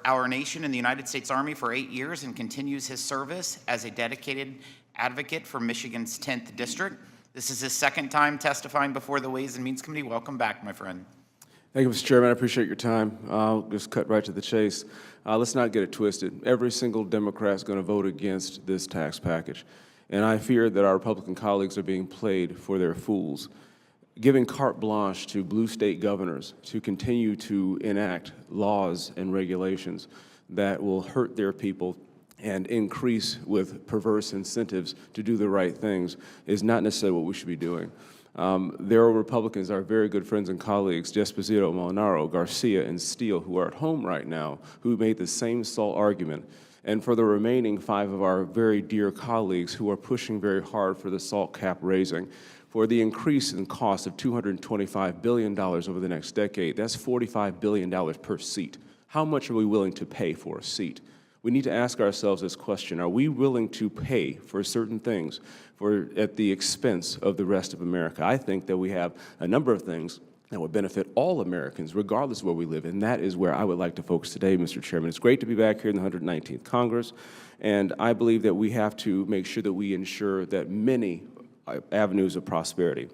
our nation in the United States Army for 8 years and continues his service as a dedicated advocate for Michigan's 10th District. This is his second time testifying before the Ways and Means Committee. Welcome back, my friend. Thank you, Mr. Chairman. I appreciate your time. I'll just cut right to the chase. Let's not get it twisted. Every single Democrat is going to vote against this tax package. And I fear that our Republican colleagues are being played for their fools. Giving carte blanche to blue state governors to continue to enact laws and regulations that will hurt their people and increase with perverse incentives to do the right things is not necessarily what we should be doing. There are Republicans, our very good friends and colleagues, Esposito, Molinaro, Garcia, and Steele, who are at home right now, who made the same SALT argument. And for the remaining 5 of our very dear colleagues who are pushing very hard for the SALT cap raising, for the increase in cost of $225 billion over the next decade, that's $45 billion per seat. How much are we willing to pay for a seat? We need to ask ourselves this question: are we willing to pay for certain things at the expense of the rest of America? I think that we have a number of things that would benefit all Americans, regardless of where we live, and that is where I would like to focus today, Mr. Chairman. It's great to be back here in the 119th Congress, and I believe that we have to make sure that we ensure that many avenues of prosperity.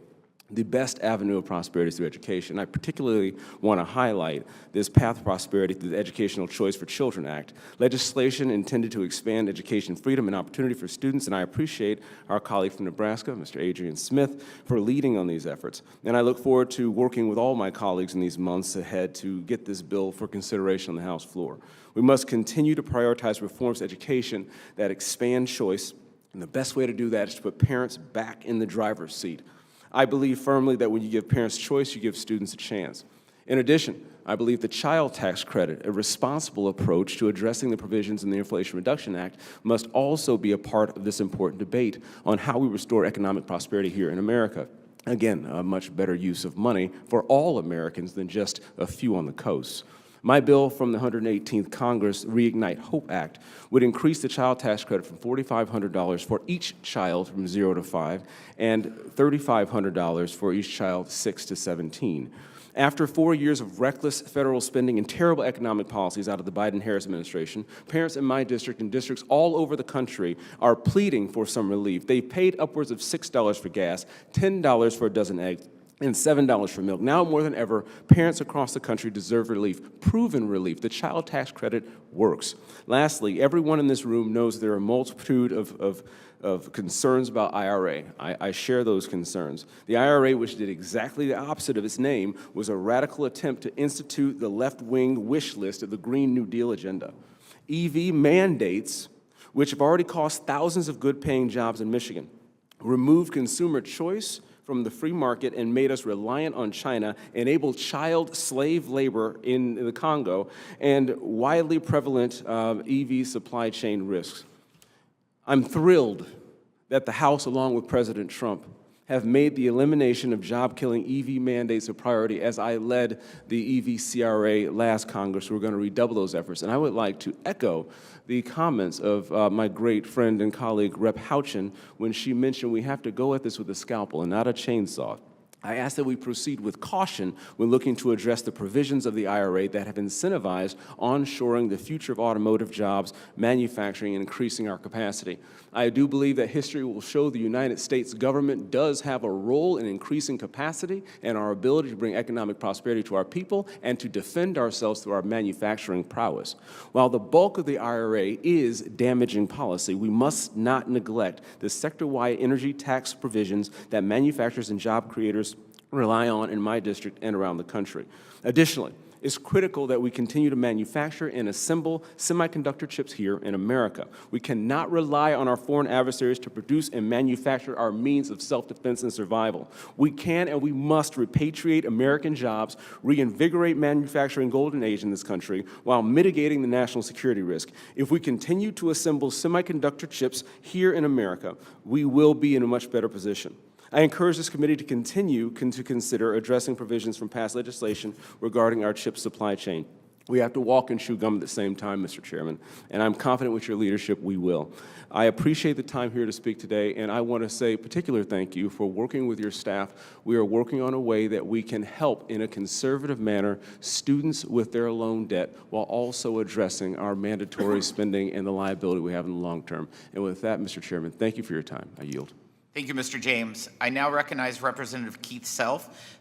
The best avenue of prosperity is through education. I particularly want to highlight this path of prosperity through the Educational Choice for Children Act, legislation intended to expand education freedom and opportunity for students, and I appreciate our colleague from Nebraska, Mr. Adrian Smith, for leading on these efforts. And I look forward to working with all my colleagues in these months ahead to get this bill for consideration on the House floor. We must continue to prioritize reforms to education that expand choice, and the best way to do that is to put parents back in the driver's seat. I believe firmly that when you give parents choice, you give students a chance. In addition, I believe the child tax credit, a responsible approach to addressing the provisions in the Inflation Reduction Act, must also be a part of this important debate on how we restore economic prosperity here in America. Again, a much better use of money for all Americans than just a few on the coast. My bill from the 118th Congress, Reignite Hope Act, would increase the child tax credit from $4,500 for each child from 0 to 5 and $3,500 for each child 6 to 17. After 4 years of reckless federal spending and terrible economic policies out of the Biden-Harris administration, parents in my district and districts all over the country are pleading for some relief. They've paid upwards of $6 for gas, $10 for a dozen eggs, and $7 for milk. Now more than ever, parents across the country deserve relief, proven relief. The child tax credit works. Lastly, everyone in this room knows there are a multitude of concerns about IRA. I share those concerns. The IRA, which did exactly the opposite of its name, was a radical attempt to institute the left-wing wish list of the Green New Deal agenda. EV mandates, which have already cost thousands of good-paying jobs in Michigan, removed consumer choice from the free market and made us reliant on China, enabled child slave labor in the Congo, and widely prevalent EV supply chain risks. I'm thrilled that the House, along with President Trump, have made the elimination of job-killing EV mandates a priority. As I led the EV CRA last Congress, we're going to redouble those efforts. And I would like to echo the comments of my great friend and colleague, Rep. Houchin, when she mentioned we have to go at this with a scalpel and not a chainsaw. I ask that we proceed with caution when looking to address the provisions of the IRA that have incentivized onshoring the future of automotive jobs, manufacturing, and increasing our capacity. I do believe that history will show the United States government does have a role in increasing capacity and our ability to bring economic prosperity to our people and to defend ourselves through our manufacturing prowess. While the bulk of the IRA is damaging policy, we must not neglect the sector-wide energy tax provisions that manufacturers and job creators rely on in my district and around the country. Additionally, it's critical that we continue to manufacture and assemble semiconductor chips here in America. We cannot rely on our foreign adversaries to produce and manufacture our means of self-defense and survival. We can and we must repatriate American jobs, reinvigorate manufacturing golden age in this country while mitigating the national security risk. If we continue to assemble semiconductor chips here in America, we will be in a much better position. I encourage this committee to continue to consider addressing provisions from past legislation regarding our chip supply chain. We have to walk and chew gum at the same time, Mr. Chairman, and I'm confident with your leadership we will. I appreciate the time here to speak today, and I want to say a particular thank you for working with your staff. We are working on a way that we can help in a conservative manner students with their loan debt while also addressing our mandatory spending and the liability we have in the long term. And with that, Mr. Chairman, thank you for your time. I yield. Thank you, Mr. James. I now recognize Representative Keith Self.